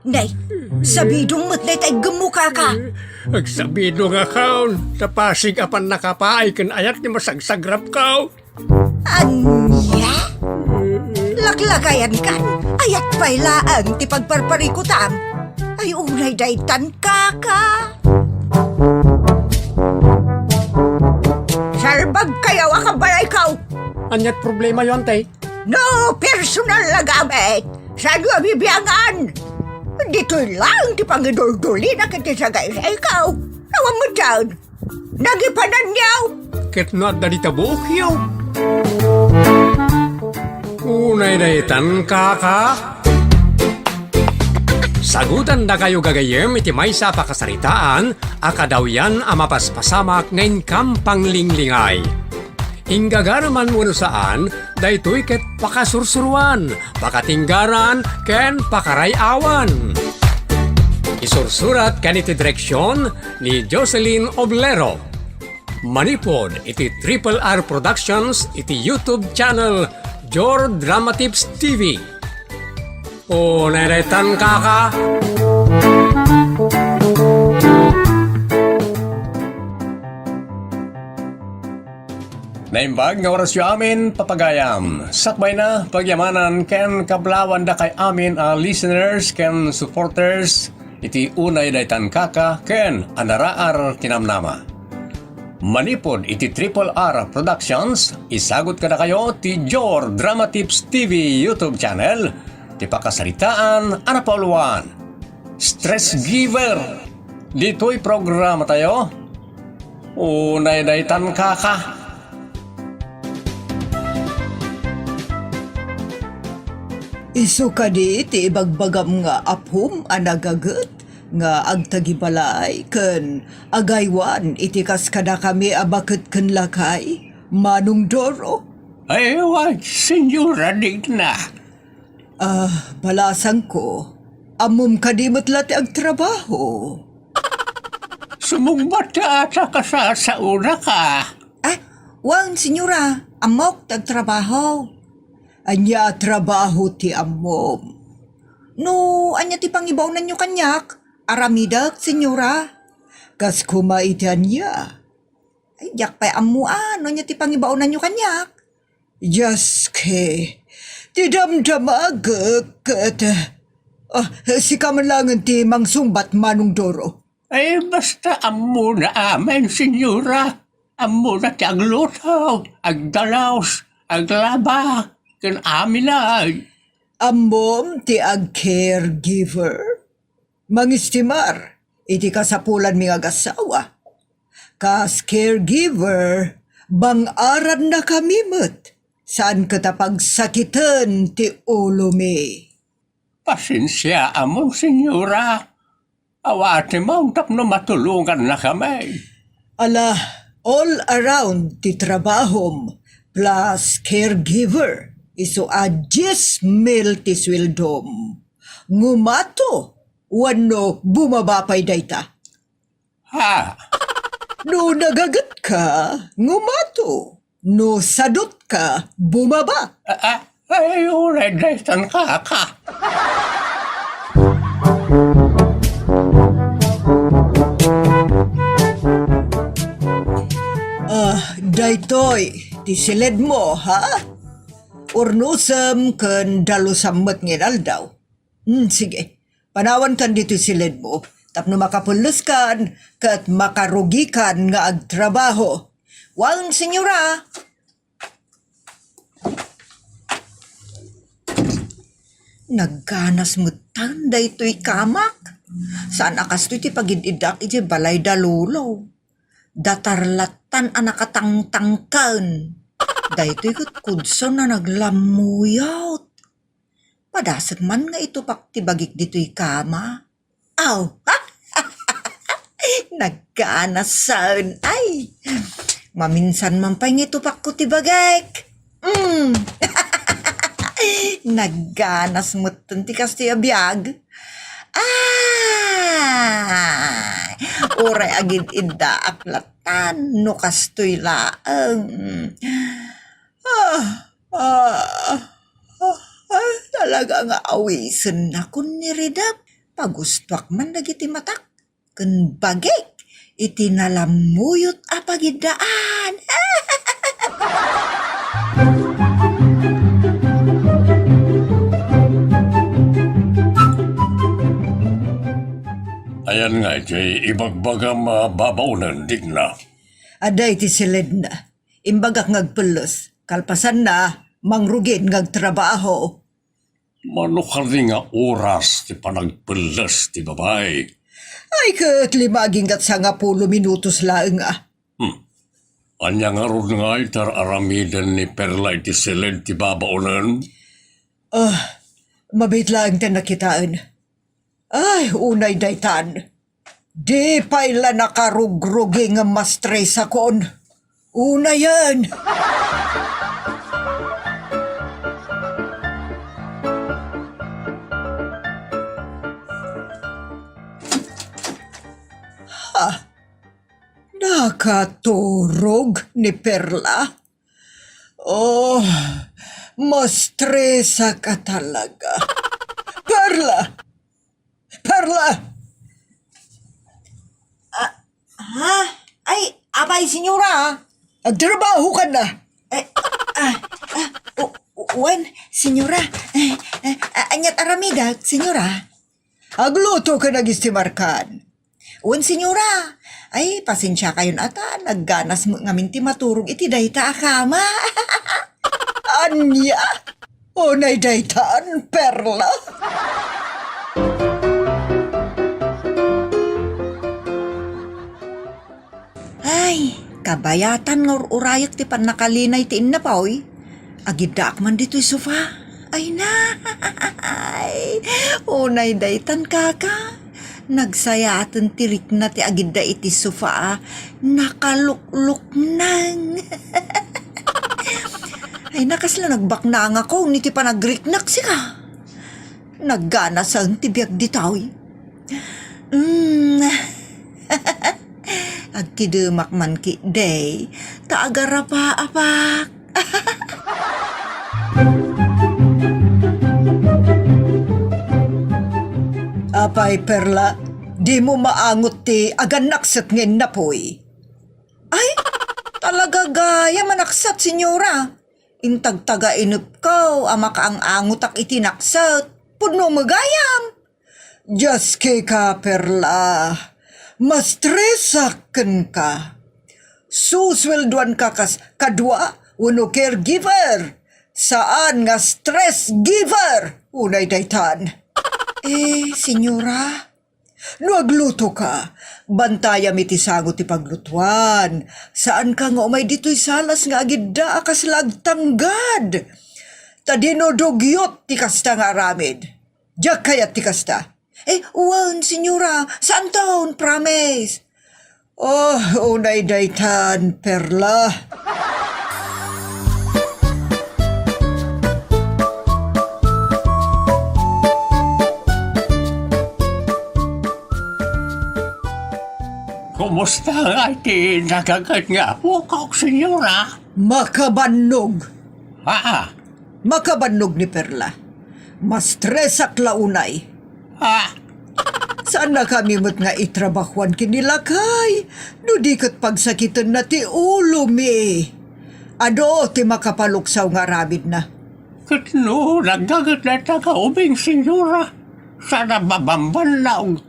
Nay, sabidong mo't day tay gemuka ka. Agsabido nga kaon, tapasig apan nakapaay kan ayat ni masagsagrap kao. Anya? Laklagayan kan, ayat pa'y laang ti pagparparikutam. Ay unay daytan kaka. Sarbag kayaw akabalay kaw. Anyat problema yon tay. No personal na gamit. Saan nga bibiyangan? Dito'y lang ti pangidul-duli na kiti sa gaya ikaw. Nawang mo dyan. Nagipanan niyaw. Ket not da ditabuok yaw. Unay daytan kaka. Sagutan da kayo gagayem iti maysa pakasaritaan, akadaw yan amapaspasamak ngayon kampang linglingay. Inggagaraman mo saan, daytoy ket pakasursuruan, pakatinggaran, ken pakarayawan. Isursurat ken iti direksyon ni Jocelyn Oblero. Manipod iti Triple R Productions iti YouTube channel Jor Drama Tips TV. O neretan kaka. Naimbag nga oras yu amin papagayam. Sakbay na pagyamanan ken kablawan da kay amin a listeners ken supporters iti unay daytan kaka ken anaraar kinamnama. Manipod iti Triple R Productions, isagot ka na kayo ti Jor Drama Tips TV YouTube channel, ti pakasaritaan anapauluan. Stress Giver, dito'y programa tayo. Unay daytan kaka. Isu kadi ti ibagbagam nga aphum anagaget nga agtagibalay ken agaywan iti kas kada kami abaket ken lakay Manong Doro. Ay, wag, Senyora Digna. Balasang ko amum kadi metlat ag trabaho. Sumugbata ata ka sa una ka. Wang senyora amok tag trabaho. Anya trabaho ti amom. No, anya ti pangibawnan nyo kanyak. Aramidak, senyora. Kas kumaitan niya. Ay, yak pa'y amuan. Anya ti pangibawnan nyo kanyak. Just ke. Ti damdamag. Kat. Si kamalangan ti mangsumbat Manong Doro. Ay, basta amo na amin, Senyora. Amo na ti aglutaw, agdalaws, aglaba. Kan amin ay. Amom ti ag caregiver. Mangistimar, iti kasapulan mi agasawa. Kas caregiver, bang-aran na kami met. Saan katapag sakitan ti ulo mi. Pasensya amo, Senyora. Awate mo tapno matulungan na kami. Ala, all around ti trabahom plus caregiver. Iso adjes mil ti swildom. Ngumato, wano bumabapay dayta. Ha? No nagagat ka, ngumato. No sadot ka, bumaba. Ay, uray daytan kaka. Daytoy, ti silid mo, ha? Urnusam kan dalusamot nginal daw. Sige, panawan kan dito silid mo. Tapno makapulos kan, kat makarugikan nga agtrabaho. Wang senyora. Nagganas mo tanda ito'y kamak. Saan akas to'y ti pagididak iti balay dalulo. Datarlatan anakatangtangkan. Dahito'y kutkudso na naglamuyot. Padasag man nga ito paktibagik dito'y kama. Aw! Nagkanasan. Ay! Maminsan man pa'y nga ito paktibagik. Nagganas mo ti kastoy abiyag. Uray agid idda aklatan no kastoy laang. Talaga nga awisan na kun niridap. Pagustwak man dagiti matak. Ken bagik iti nalamuyot a pagidaan. Ayan nga, Jay, ibagbaga mababaunan, digna. Aday ti silid na. Imbagak ngagpulos. Kalpasan na, mangrugin ngagtrabaho. Manukari nga oras ti panagpelas ti babay. Ay kat limaging kat sa nga 10 minutos laeng ah. Anya nga ron nga itar aramidan ni Perla iti silid ti babaunan. Mabit lang ta nakitaan. Ay, unay daytan. Di paila nakarugrugi nga mastres akon. Una yan. Nakaturog ni Perla. Oh, mastresa ka talaga. Perla! Perla! Ay, abay, senyora. Agtrabaho ka na. Wan, senyora. Anyat aramida, senyora. Agluto ka nagistimarkan. Wan, senyora. Ay, pasensya kayon ata. Nagganas mo ngamin ti maturog iti dayta akama. Anya? Unay daytaan, Perla? Ay, kabayatan ngor urayat ti pan nakalinay ti innapaw. Agidak man dito'y sofa. Ay na. Ay, unay daytan kaka. Nagsayatan tirik na ti agida iti sofa. Nakalukluk nang. Ay nakasla nagbakna nga ko ni ti panagriknak sika. Naggana sa tibiyag ditaw. Agkidumak man ki day, taagarapa-apak. Apay, Perla, di mo maangot ti aganaksat ngayon na po'y. Ay, talaga gaya manaksat, senyora. Intagtaga inup ko, ama ka ang angutak itinaksat. Puno magayam. Diyos ka, Perla. Mastresaken ka. Suswelduan ka kas kadwa, uno caregiver. Saan nga stress giver? Unay daytan. Senyora. No agluto ka, bantayam iti sagot ti paglutuan. Saan ka nga umay dito'y salas nga agidda akas lagtanggad. Tadino dugyot ti kasta nga aramid. Diyak kayat ti kasta. Uwan, senyora. Saan taon, promise? Oh, unay daytan, Perla. Kumusta nga iti nagagat nga po, senyora? Makabannog. Makabannog ni Perla. Mastresak launay. Saan na kami mo't nga itrabahuan kinilakay? No di kat pagsakitan na ti ulo mi. Ado ti makapaluksaw nga rabid na. Katno, nagagat na tagaubing, senyora. Sana babamban lang.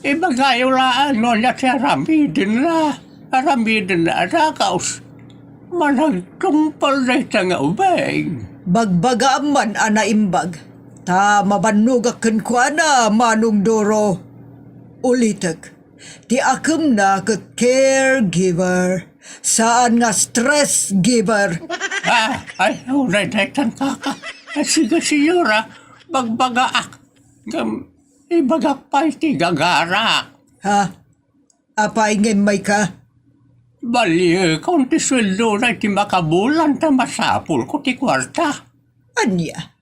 Ibagayo laan no na si Aramidin na. Aramidin na adakaos. Managtumpal na nga ubing. Bagbaga man anaimbag. Ta mabanugak kwa na manong doro. Ulitek. Ti akem na kat caregiver. Saan nga stress giver. Ay, unay daytan kaka. Sige, senyora, bagbagaak. Ibagak pa iti gagarak. Apay may ka? Bali, kung ti sweldo na iti makabulan ta masapul ko ti kwarta. Anya?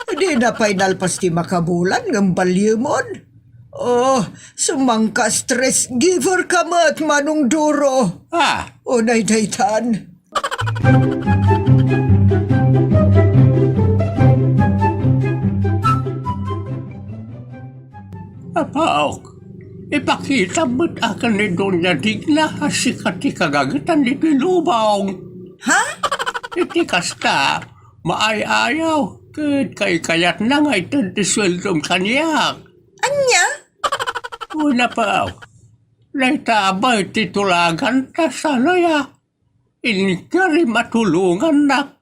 Di na pa'y nalpas ti makabulan ng balyumon. Oh, sumangka stress giver ka mat manong duro. Unay daytan. Apaok, ipakita mo't akan ni Doña Digna asikat ti kagagitan ni Pilubong. Ha? Iti kasta, maay-ayaw, kay kayat na nga itintisweldom kanyak. Anya? Una pa, naitabay titulagan ta sana ya. Inikari matulungan na.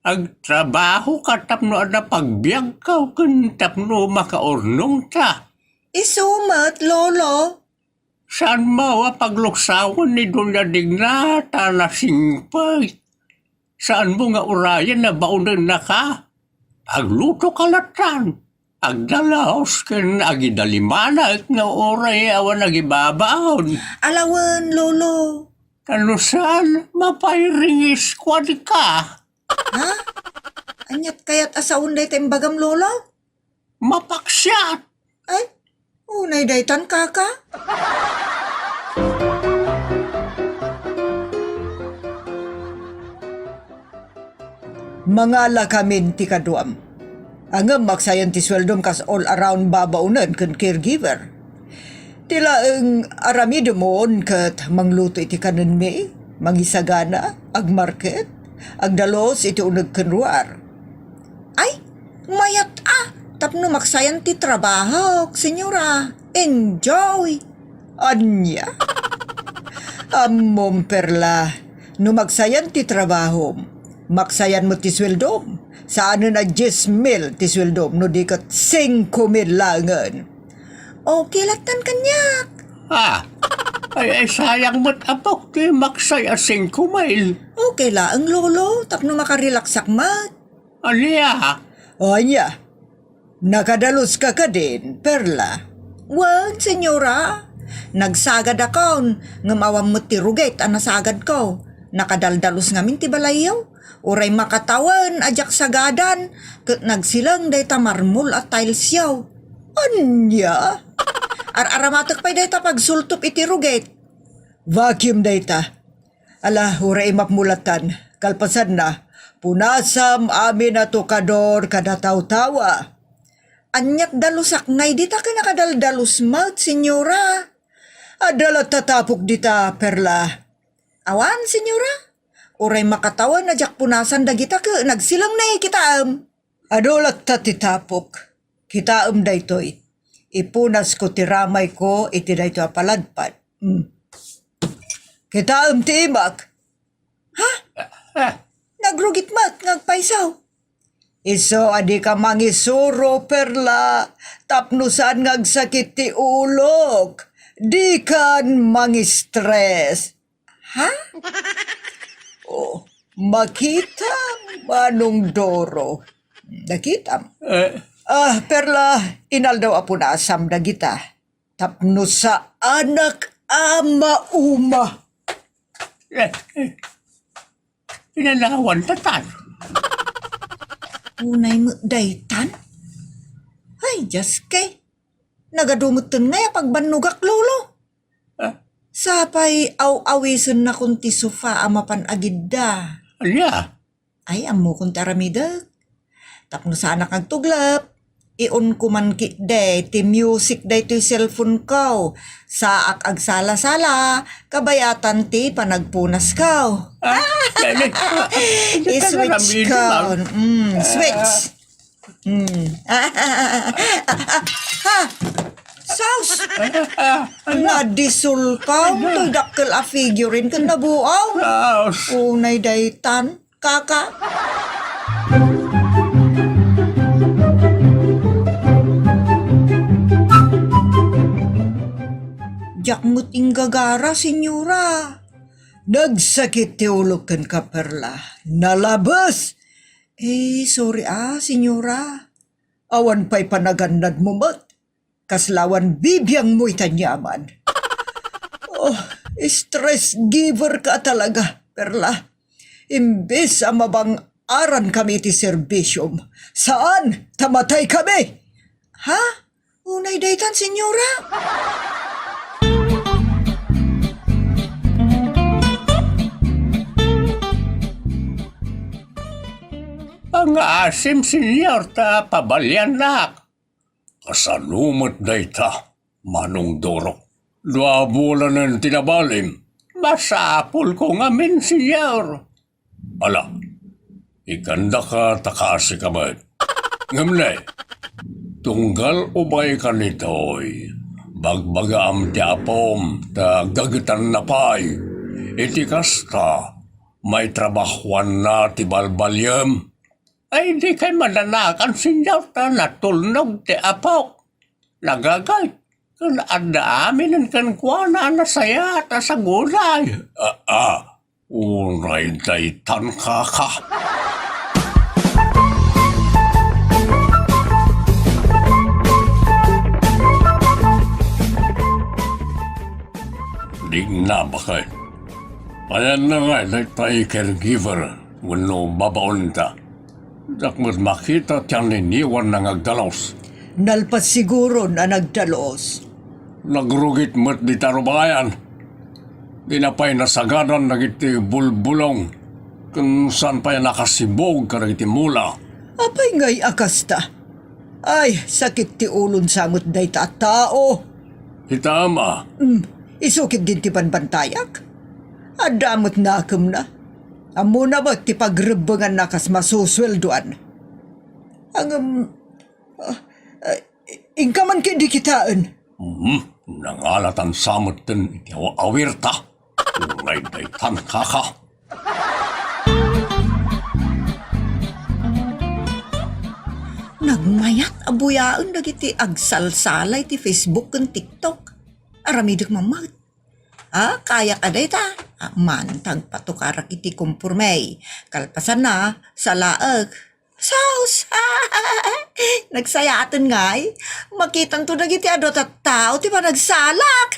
Agtrabaho ka tapno na pagbiag ka kun tapno makaurnong ta. Isumat, lolo. Saan mawa pagluksawan ni Doña Digna ta nasingpay? Saan mo nga urayan na baunan na ka? Agluto kalatan. Agdalaos ken agidalimanag nga oray awan nagibabaon. Alawan, lolo. Kanusan mapairingis kwad ka? Ha? Anyat kayat asaun day tembagam, lolo? Mapaksyat. Ay, unay daytan kaka. Mangala kamin ti kaduam. Angam maksayan ti sweldom kas all around babaunan kun caregiver. Tila ang aramido mon kat mangluto iti kanon mi, mangisagana, ag market, ag dalos iti unag kunruar. Ay, mayat tapno maksayan ti trabaho, senyora. Enjoy! Anya? Amom perla, no magsayan ti trabaho, maksayan mo ti sweldom. Saan na 10,000 ti sweldom, no di kat 5,000 langan. Okay latan kanyak. Ay sayang mo't apok ti maksay asing kumail. Okay la ang lolo, tapno makarelaksak mat. Aliya, Anya, nakadalos ka din, perla. Wan, senyora. Nagsagad akon, ngamawam mo ti ruget, anasagad ko. Nakadaldalos ngamin ti balayaw. Uray makatawan, ajak sagadan, kat nagsilang day ta marmol at tiles yaw. Anya? Ar-aramatak pa'y day ta pagsultop iti ruget. Vacuum day ta. Ala, uray mapmulatan, kalpasan na, punasam amin na tukador kadataw-tawa. Anyat dalusak ngay dita ka nakadaldalus mat, senyora. Adalat tatapok dita, perla. Awan, senyora. Uray makatawan na jak punasan dagita ka, nagsilang na kitaam. Adolat tatitapok, kitaam daytoy. Ipunas ko tiramay ko, iti dayto apaladpad. Kitaam ti imak. Ha? Nagrugit mat, ngagpaisaw. Iso adi ka mangisuro, perla, tapnusan ngagsakit ti ulok. Di kan mangistress. Ha? Oh, makita manong doro. Nakitam. Perla, inal daw apunasam dagita. Tapno sa anak ama uma. pinalawan tatan. Unay mo daytan? Ay, just kay. Nagadumutan nga pagbanugak lolo. Sapay aw-awisan na kunti sofa amapan agidda. Aliya, Ay, amo kung taramida. Tapno sana kag tuglap. Ion ko man ki day, ti music day ti cellphone ko. Saak ag sala-sala, kabayatan ti panagpunas ko. I-switch ko. Switch. Saus! Nadisul ka, to'y dakkel a figurin ka nabuaw. Laos. Unay daytan, kaka. Jak muting gagara, senyora. Nagsakit ti ulo ken ka, perla. Nalabas! Sorry senyora. Awan pa'y panagandad mo mat. Kaslawan bibiyang mo'y tanyaman. Oh, stress giver ka talaga, perla. Imbes ang mabang aran kami ti serbisyom. Saan? Tamatay kami! Ha? Unay daytan, senyora? Ang asim senyor ta pabalyan nak. Kasanumat dayta, Manong Dorok. 2 bulan ng tinabalim. Masapul ko nga min, senyor. Ala, ikanda ka takasi ka ba? Ngamnay, tunggal ubay ka nito'y bagbaga am ti apom ta gagitan na pay. Iti kasta, may trabahuan na ti balbalyam. Ay, di kay mananakan, senyor, ta natulnog ti apok. Nagagay, kan ada amin ang kankwana na saya ta sa gulay. Unay daytan ka. Di na ba kay? Ayan na nga, daytay caregiver, wano babaon ta. Dakmat makita tiyan niniwan na ngagdalos. Nalpas siguro na nagdalos. Nagrugit mo't di tarubayan. Dinapay nasagadan nagiti bulbulong. Kung saan pa nakasibog ka nagiti mula. Apay ngay akasta. Ay, sakit ti ulon samot day ta tao. Hitama, Isukit din ti panbantayak. Adamot na akam na. Amo na ba ti pagrebangan na kas masusweldoan? Ang ingkaman kindi kitaan. nangalatan samot din iti awirta. Unay daytan kaka. Nagmayat abuyaan dagiti agsalsalay ti Facebook ken TikTok. Aramidak mamat. Kaya kaday ta. Mantag patukarak iti kumpurmay. Kalpasan na sa laag. Saus! Nagsayatan ngay. Makitan to dagiti adot at tao ti pa nagsalak.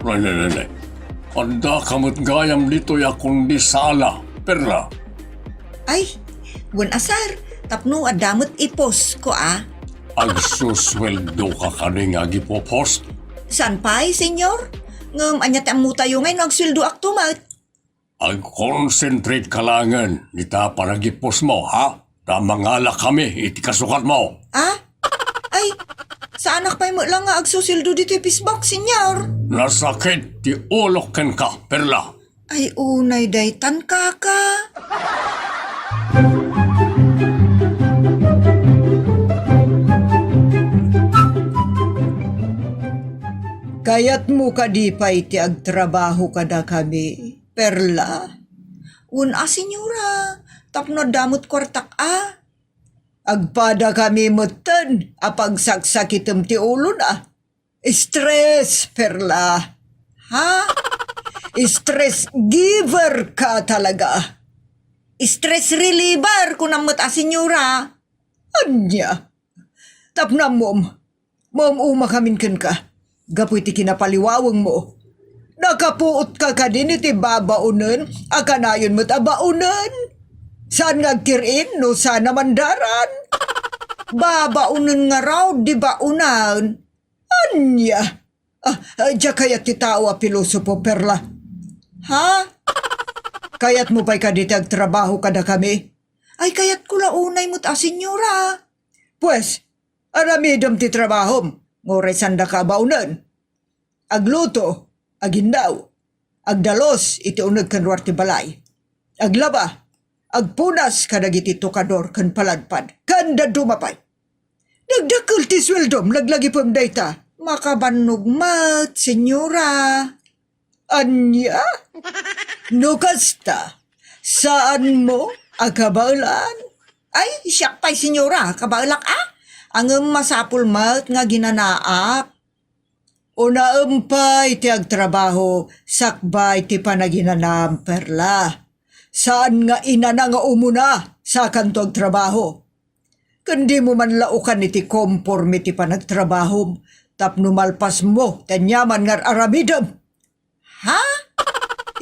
Nay. Anda kamot gayam dito ya kundi sala. Perla. Ay, wan asar. Tapno adamot ipos ko Agsusweldo ka kaning agipopost. San pa'y, senyor? Ngam anyat ang mutayo ngayon ang sweldo aktumat. Ag-concentrate ka langan. Nita panagipos mo, ha? Tamangala kami, iti kasukat mo. Ay, sa anak pa'y mo lang nga agsusildo dito pisbak, senyor. Nasakit ti ulok ken ka, Perla. Ay, unay daytan kaka. Kayat mo kadipay ti agtrabaho kada kami, Perla. Senyora, tapno damot kwartak Agpada kami mutan, apagsaksitem ti ulo na. Stress, Perla. Stress giver ka talaga. Stress reliever kung namot senyora. Anya? Tapna mom umakaminkan ka. Gapoy ti kinapaliwawang mo. Nakapuot ka din iti babaunan, akanayon mo't abaunan. Saan nga kirin no sana mandaran? Babaunan nga raw, di baunan. Anya? Diya kayat ti tao pilosopo, Perla. Kayat mo pa'y kaditag trabaho kada kami? Ay, kayat ko launay mo't senyora. Pues, aramidam ti trabahom. Ngoray sanda ka baunan. Agluto, agindaw, agdalos iti unag kanwar ti balay. Aglaba, agpunas kadagiti tukador kan paladpad, kanda dumapay. Nagdakil ti sweldom, laglagi pang dayta. Makabannog mat, senyora. Anya? No kasta, saan mo akabalan? Ay, siyak pa'y senyora, kabalak Ang masapul mat nga ginanaak. Una umpay ti agtrabaho, sakbay ti panaginanam, Perla. Saan nga inana nga umuna sa kanto agtrabaho? Kundi mo man laukan iti komporme ti panagtrabaho, tapno malpas mo, tanyaman nga aramidam.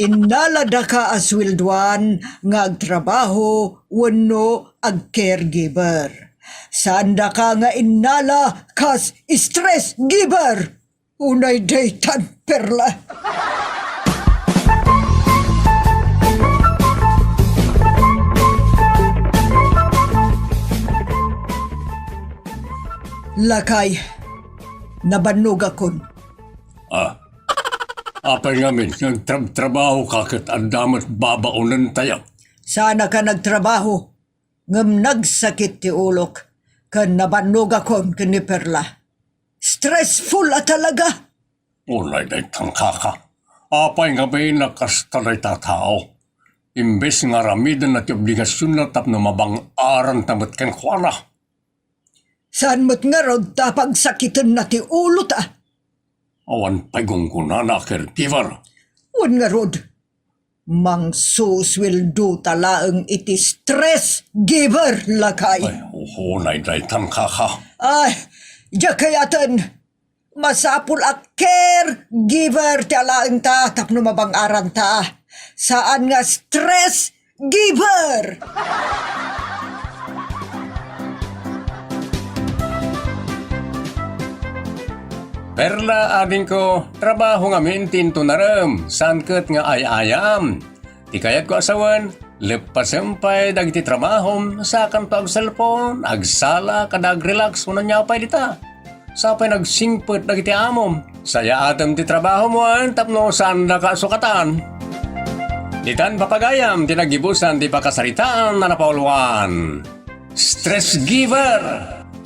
Inalada ka aswilduan nga agtrabaho, wano ag-caregiver. Sanda ka nga inala kas stress giver. Unay daytan, Perla. Lakay, nabanog akon. Apay ngamin, nagtrabaho ka kat ang damat babaunan tayo. Sana ka nagtrabaho, ngam nagsakit ti ulok, kan nabanog akon kani Perla. Stressful talaga. Unay day tangkaka. Apay ngamin nakastalay tatao. Imbes nga ramidan at obligasyon na tap na mabang-aran tamat kang kuwana. Saan mo't nga rod tapag sakitan na ti ulot Awan pa'y gungkunana caregiver. Wan nga rod. Mang sus will do talaang iti stress giver lakay. Ay, unay day tangkaka. Ay, diya kayatan. Masapul a caregiver ti alaang ta tapno mabang-aran ta. Saan nga stress giver? Perla ading ko, trabaho nga mintin to naram, sangket nga ay-ayam. Di kayat ko asawan, lepasampay dagiti trabahom, sakan to ag cellphone, agsala kadag relax mo na niya pay dita. Sapay nagsingpet dagiti amom, saya atam ti trabaho mo tapno saan na kasukatan. Ditan papagayam, tinagibusan di pakasaritaan na napauluan. Stress giver!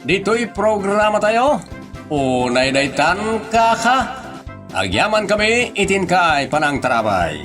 Dito'y programa tayo. Unay daytan kaka. Agyaman kami itin kay panang tarabay.